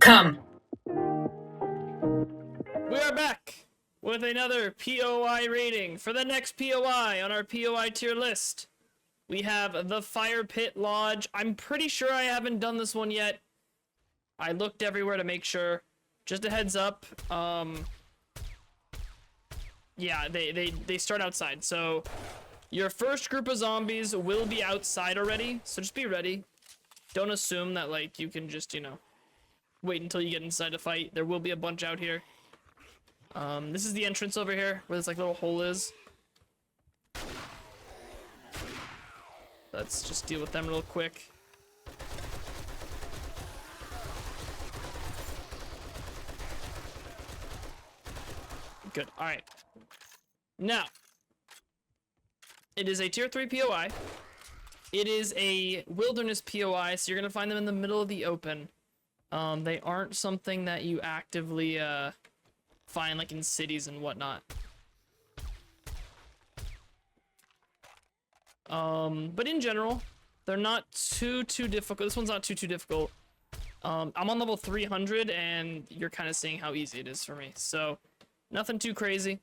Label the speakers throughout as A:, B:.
A: Come.
B: We are back with another POI rating. For the next POI on our POI tier list, we have the Fire Pit Lodge. I'm pretty sure I haven't done this one yet. I looked everywhere to make sure. Just a heads up, yeah, they start outside. So your first group of zombies will be outside already, so just be ready. Don't assume that, like, you can just, you know, wait until you get inside to fight. There will be a bunch out here. This is the entrance over here, where this, like, little hole is. Let's just deal with them real quick. Good, alright. Now, it is a tier 3 POI. It is a wilderness POI, so you're gonna find them in the middle of the open. They aren't something that you actively, find, like, in cities and whatnot. But in general, they're not too difficult. This one's not too difficult. I'm on level 300, and you're kind of seeing how easy it is for me. So, nothing too crazy.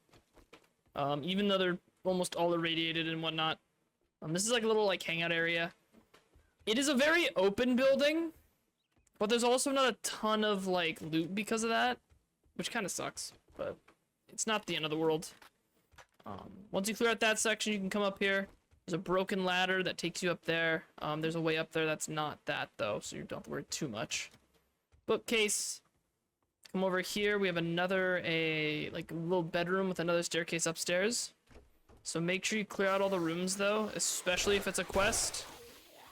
B: Even though they're almost all irradiated and whatnot. This is like a little, like, hangout area. It is a very open building, but there's also not a ton of, like, loot because of that, which kind of sucks, but it's not the end of the world. Once you clear out that section, you can come up here. There's a broken ladder that takes you up there. There's a way up there that's not that, though, so you don't have to worry too much. Bookcase. Come over here. We have another, like, a little bedroom with another staircase upstairs. So make sure you clear out all the rooms, though, especially if it's a quest.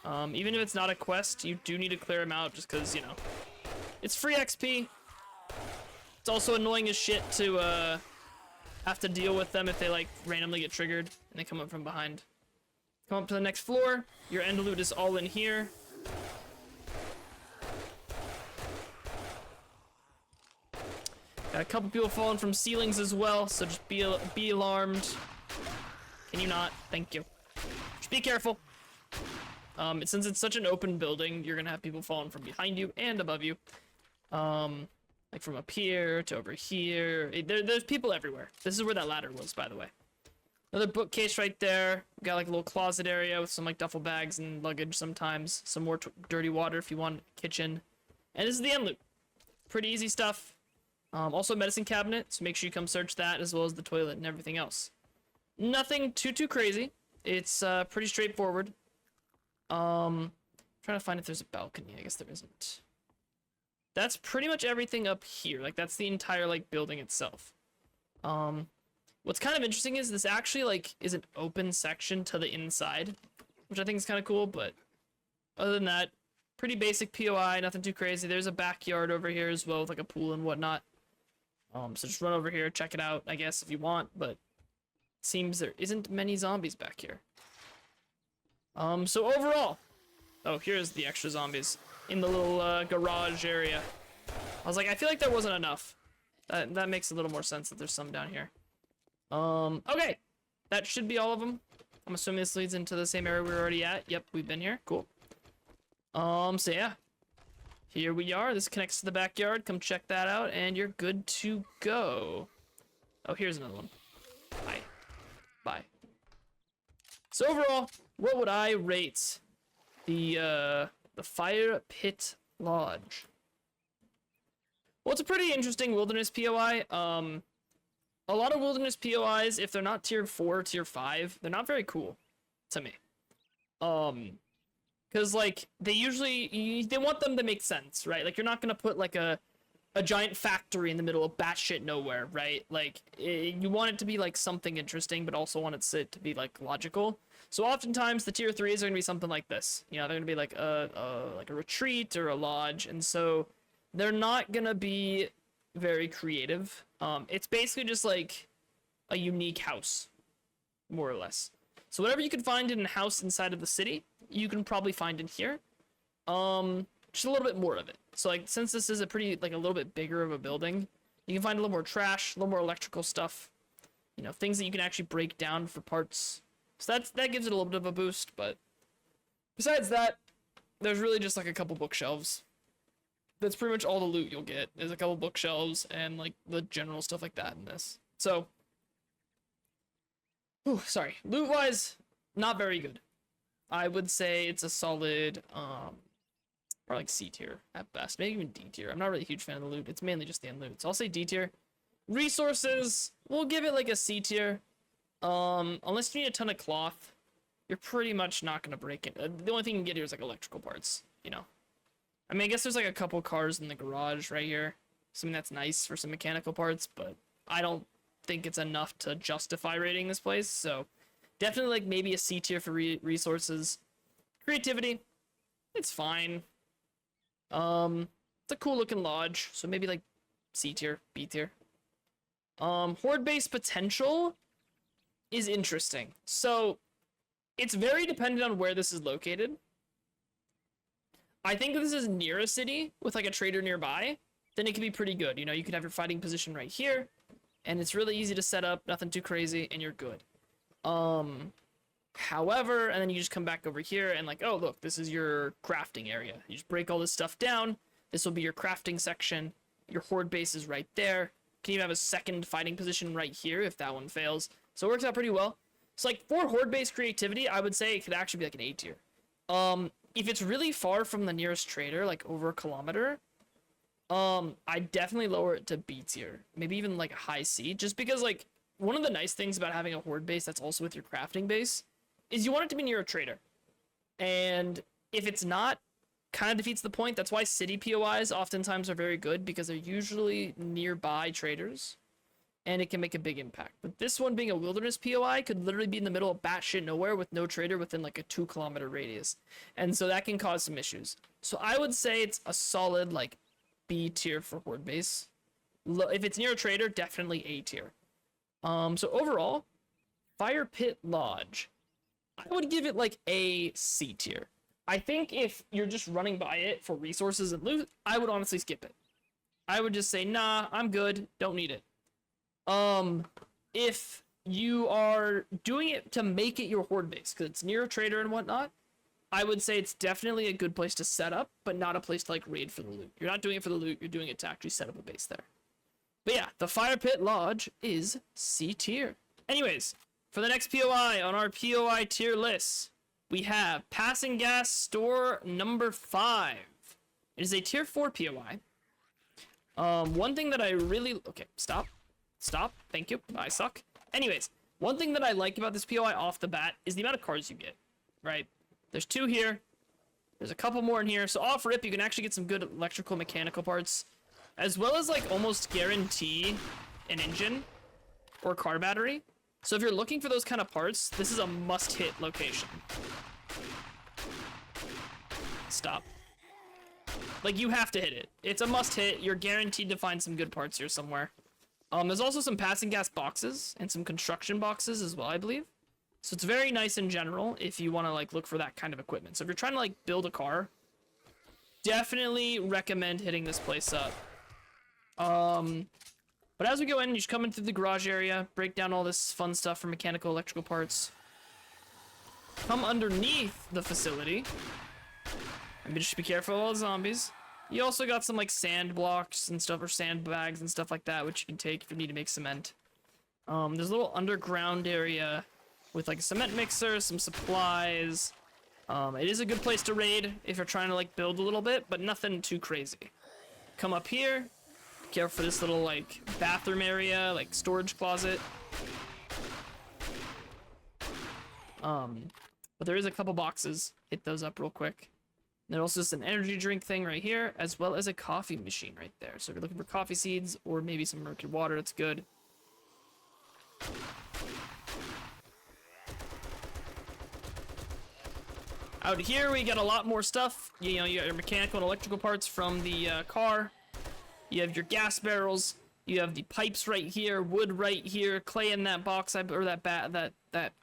B: Even if it's not a quest, you do need to clear them out just because, you know, it's free XP. It's also annoying as shit to have to deal with them if they, like, randomly get triggered and they come up from behind. Come up to the next floor. Your end loot is all in here. Got a couple people falling from ceilings as well, so just be alarmed. Can you not? Thank you. Just be careful. Since it's such an open building, you're gonna have people falling from behind you and above you. Like from up here to over here. There's people everywhere. This is where that ladder was, by the way. Another bookcase right there. We got like a little closet area with some like duffel bags and luggage sometimes. Some more dirty water if you want. Kitchen. And this is the end loot. Pretty easy stuff. Also a medicine cabinet, so make sure you come search that as well as the toilet and everything else. Nothing too crazy. It's pretty straightforward. Trying to find if there's a balcony. I guess there isn't. That's pretty much everything up here. Like, that's the entire, like, building itself. What's kind of interesting is this actually, like, is an open section to the inside, which I think is kind of cool, but other than that, pretty basic POI, nothing too crazy. There's a backyard over here as well with, like, a pool and whatnot. So just run over here, check it out, I guess, if you want, but it seems there isn't many zombies back here. So overall, oh, here's the extra zombies in the little garage area. I was like, I feel like there wasn't enough. That makes a little more sense that there's some down here. Okay, that should be all of them. I'm assuming this leads into the same area we were already at. Yep, we've been here. Cool. So yeah, here we are. This connects to the backyard. Come check that out, and you're good to go. Oh, here's another one. Bye. So overall, what would I rate the Fire Pit Lodge? Well, it's a pretty interesting wilderness POI. A lot of wilderness POIs, if they're not tier 4, tier 5, they're not very cool to me. Because, like, they want them to make sense, right? Like, you're not gonna put, like, a giant factory in the middle of batshit nowhere, right? Like, you want it to be, like, something interesting, but also want it to be, like, logical. So oftentimes, the tier 3s are gonna be something like this. You know, they're gonna be, like a retreat or a lodge, and so they're not gonna be very creative. It's basically just, like, a unique house, more or less. So whatever you can find in a house inside of the city, you can probably find in here. Just a little bit more of it. So, like, since this is a little bit bigger of a building, you can find a little more trash, a little more electrical stuff, you know, things that you can actually break down for parts. So that gives it a little bit of a boost, but besides that, there's really just, like, a couple bookshelves. that's pretty much all the loot you'll get. There's a couple bookshelves and like the general stuff like that in this. So, sorry, loot wise, not very good. I would say it's a solid, or like C tier at best, maybe even D tier. I'm not really a huge fan of the loot. It's mainly just the end loot. So I'll say D tier. Resources, we'll give it like a C tier. Unless you need a ton of cloth, you're pretty much not gonna break it. The only thing you can get here is like electrical parts, you know. I mean, I guess there's like a couple cars in the garage right here. Something that's nice for some mechanical parts, but I don't think it's enough to justify rating this place. So definitely like maybe a C tier for resources. Creativity, it's fine. It's a cool looking lodge, so maybe like C tier, B tier. Horde base potential is interesting. So it's very dependent on where this is located. I think if this is near a city with like a trader nearby, then it could be pretty good. You know, you could have your fighting position right here, and it's really easy to set up, nothing too crazy, and you're good. However, and then you just come back over here and like, oh, look, this is your crafting area. You just break all this stuff down. This will be your crafting section. Your horde base is right there. Can even have a second fighting position right here if that one fails. So it works out pretty well. So like for horde base creativity, I would say it could actually be like an A tier. If it's really far from the nearest trader, like over a kilometer, I'd definitely lower it to B tier. Maybe even like a high C, just because like one of the nice things about having a horde base that's also with your crafting base is you want it to be near a trader. And if it's not, kind of defeats the point. That's why city POIs oftentimes are very good, because they're usually nearby traders and it can make a big impact. But this one being a wilderness POI could literally be in the middle of batshit nowhere with no trader within like a 2-kilometer radius. And so that can cause some issues. So I would say it's a solid like B tier for horde base. If it's near a trader, definitely A tier. So overall, Fire Pit Lodge, I would give it like a C tier. I think if you're just running by it for resources and loot, I would honestly skip it. I would just say, nah, I'm good, don't need it. If you are doing it to make it your horde base, because it's near a trader and whatnot, I would say it's definitely a good place to set up, but not a place to like raid for the loot. You're not doing it for the loot, you're doing it to actually set up a base there. But yeah, the Fire Pit Lodge is C tier. Anyways, for the next POI on our POI tier list, we have Passing Gas Store number 5. It is a tier 4 POI. One thing that I really... Okay, stop. Stop. Thank you. I suck. Anyways, one thing that I like about this POI off the bat is the amount of cards you get, right? There's 2 here. There's a couple more in here. So off rip, you can actually get some good electrical mechanical parts, as well as like almost guarantee an engine or car battery. So if you're looking for those kind of parts, this is a must-hit location. Stop. Like, you have to hit it. It's a must-hit. You're guaranteed to find some good parts here somewhere. There's also some passing gas boxes and some construction boxes as well, I believe. So it's very nice in general if you want to, like, look for that kind of equipment. So if you're trying to, like, build a car, definitely recommend hitting this place up. But as we go in, you just come into the garage area, break down all this fun stuff for mechanical, electrical parts. Come underneath the facility. And just be careful of all the zombies. You also got some like sand blocks and stuff, or sand bags and stuff like that, which you can take if you need to make cement. There's a little underground area with like a cement mixer, some supplies. It is a good place to raid if you're trying to like build a little bit, but nothing too crazy. Come up here. Careful for this little like bathroom area, like storage closet. But there is a couple boxes. Hit those up real quick. There's also just an energy drink thing right here, as well as a coffee machine right there. So if you're looking for coffee seeds or maybe some murky water, that's good. Out here we got a lot more stuff. You know, you got your mechanical and electrical parts from the car. You have your gas barrels. You have the pipes right here, wood right here, clay in that box, or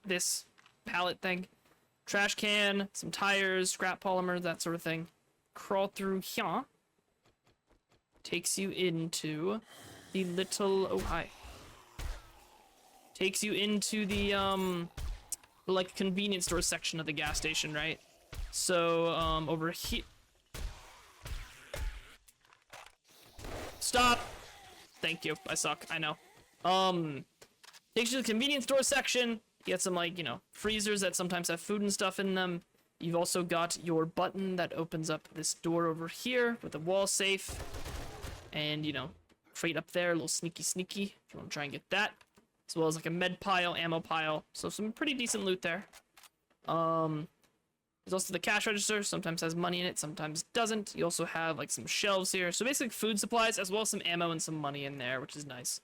B: this pallet thing. Trash can, some tires, scrap polymer, that sort of thing. Crawl through here. Takes you into the little... Oh, hi. Takes you into the, like, convenience store section of the gas station, right? So, over here... Stop. Thank you. I suck. I know. Takes you to the convenience store section. You get some, like, you know, freezers that sometimes have food and stuff in them. You've also got your button that opens up this door over here with a wall safe. And, you know, crate up there, a little sneaky sneaky, if you want to try and get that. As well as, like, a med pile, ammo pile. So some pretty decent loot there. There's also the cash register. Sometimes has money in it, sometimes doesn't. You also have, like, some shelves here. So basically food supplies, as well as some ammo and some money in there, which is nice.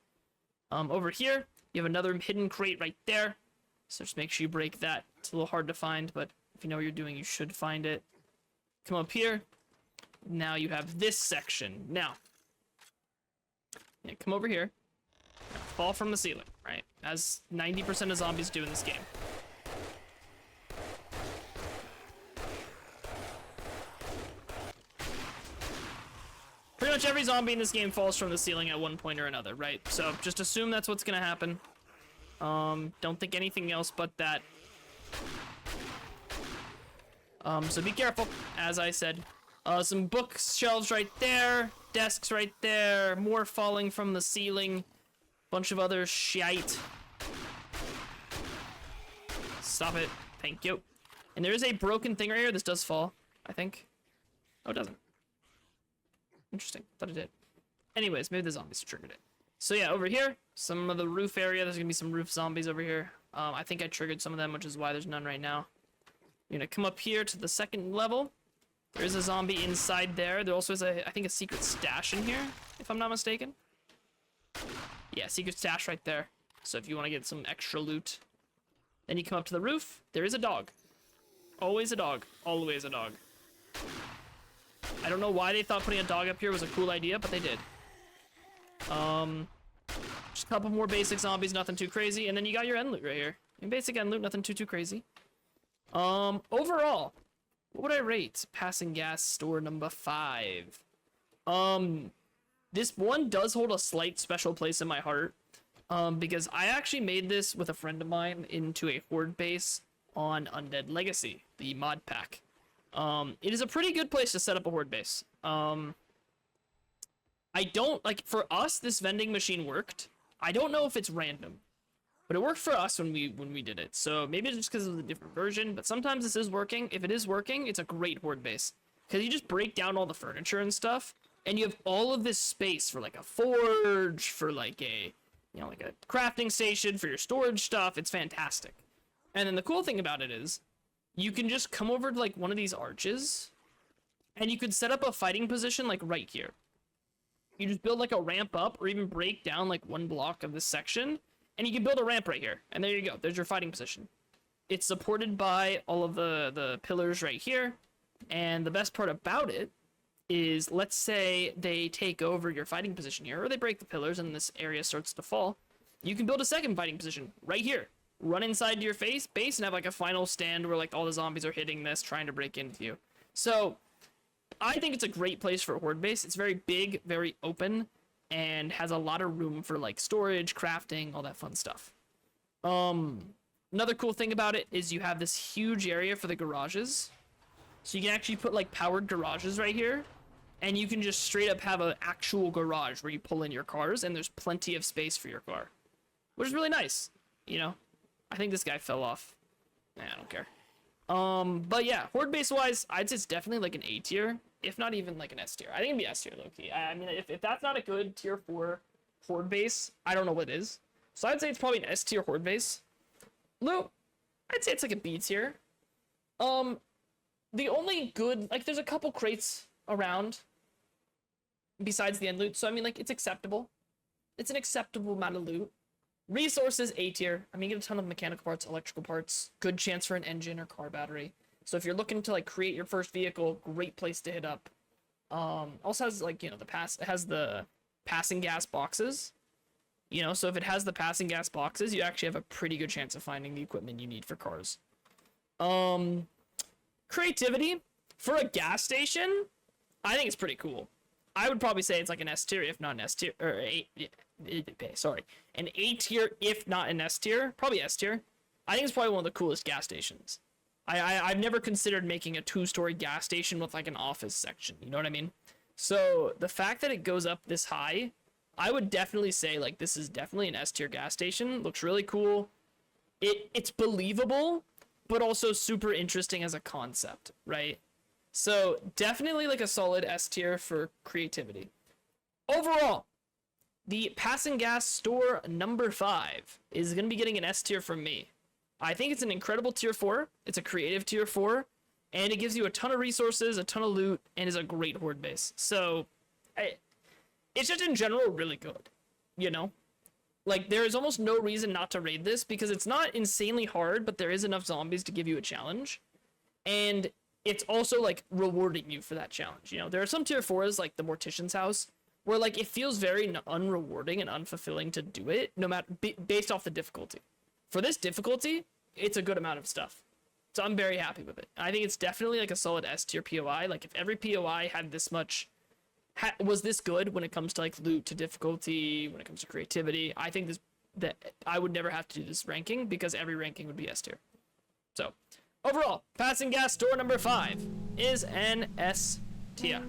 B: Over here, you have another hidden crate right there. So just make sure you break that. It's a little hard to find, but if you know what you're doing, you should find it. Come up here. Now you have this section. Now, yeah, come over here. Fall from the ceiling, right? As 90% of zombies do in this game. Pretty much every zombie in this game falls from the ceiling at one point or another, right? So just assume that's what's gonna happen. Don't think anything else but that. So be careful, as I said. Some bookshelves right there, desks right there, more falling from the ceiling, bunch of other shite. Stop it, thank you. And there is a broken thing right here. This does fall, I think. Oh, it doesn't. Interesting, thought it did. Anyways, maybe the zombies triggered it. So yeah, over here, some of the roof area, there's gonna be some roof zombies over here. I think I triggered some of them, which is why there's none right now. You're gonna come up here to the second level. There is a zombie inside there. There also is I think a secret stash in here, if I'm not mistaken. Yeah, secret stash right there. So if you want to get some extra loot. Then you come up to the roof. There is a dog. Always a dog. Always a dog. I don't know why they thought putting a dog up here was a cool idea, but they did. Just a couple more basic zombies, nothing too crazy. And then you got your end loot right here. Your basic end loot, nothing too crazy. Overall, what would I rate passing gas store number 5? This one does hold a slight special place in my heart, because I actually made this with a friend of mine into a horde base on Undead Legacy, the mod pack. It is a pretty good place to set up a horde base. I don't, like, for us, this vending machine worked. I don't know if it's random, but it worked for us when we did it. So maybe it's just because of the different version, but sometimes this is working. If it is working, it's a great horde base, because you just break down all the furniture and stuff, and you have all of this space for, like, a forge, for, like, a, you know, like a crafting station, for your storage stuff. It's fantastic. And then the cool thing about it is, you can just come over to, like, one of these arches, and you could set up a fighting position, like, right here. You just build, like, a ramp up, or even break down, like, one block of this section, and you can build a ramp right here. And there you go. There's your fighting position. It's supported by all of the pillars right here. And the best part about it is, let's say they take over your fighting position here, or they break the pillars and this area starts to fall. You can build a second fighting position right here. Run inside your base and have, like, a final stand where, like, all the zombies are hitting this, trying to break into you. So I think it's a great place for a horde base. It's very big, very open, and has a lot of room for, like, storage, crafting, all that fun stuff. Another cool thing about it is you have this huge area for the garages. So you can actually put, like, powered garages right here, and you can just straight up have an actual garage where you pull in your cars, and there's plenty of space for your car, which is really nice, you know? I think this guy fell off. Nah, I don't care. But yeah, horde base wise, I'd say it's definitely like an A tier, if not even like an S tier. I think it'd be S tier, low-key. I mean, if that's not a good tier 4 horde base, I don't know what is. So I'd say it's probably an S tier horde base. Loot, I'd say it's like a B tier. The only good, like, there's a couple crates around besides the end loot, so I mean, like, it's acceptable. It's an acceptable amount of loot. Resources, A tier. I mean, you get a ton of mechanical parts, electrical parts, good chance for an engine or car battery. So if you're looking to, like, create your first vehicle, great place to hit up. Also has, like, you know, it has the passing gas boxes. You know, so if it has the passing gas boxes, you actually have a pretty good chance of finding the equipment you need for cars. Creativity for a gas station, I think it's pretty cool. I would probably say it's like an S tier, if not an S tier, or an A tier, if not an S tier, probably S tier. I think it's probably one of the coolest gas stations. I've never considered making a 2-story gas station with, like, an office section, you know what I mean? So the fact that it goes up this high, I would definitely say like this is definitely an S tier gas station. Looks really cool. It's believable, but also super interesting as a concept, right? So definitely like a solid S tier for creativity. Overall, the Passing Gas store number 5 is going to be getting an S tier from me. I think it's an incredible tier 4. It's a creative tier 4, and it gives you a ton of resources, a ton of loot, and is a great horde base. So, it's just in general really good, you know? Like, there is almost no reason not to raid this, because it's not insanely hard, but there is enough zombies to give you a challenge. And it's also, like, rewarding you for that challenge, you know? There are some tier 4s, like the Mortician's House, where, like, it feels very unrewarding and unfulfilling to do it, no matter, based off the difficulty. For this difficulty, it's a good amount of stuff. So I'm very happy with it. I think it's definitely, like, a solid S tier POI. Like, if every POI had this much... was this good when it comes to like loot to difficulty, when it comes to creativity, I think that I would never have to do this ranking because every ranking would be S tier. So overall, Passing Gas store number 5 is an S tier.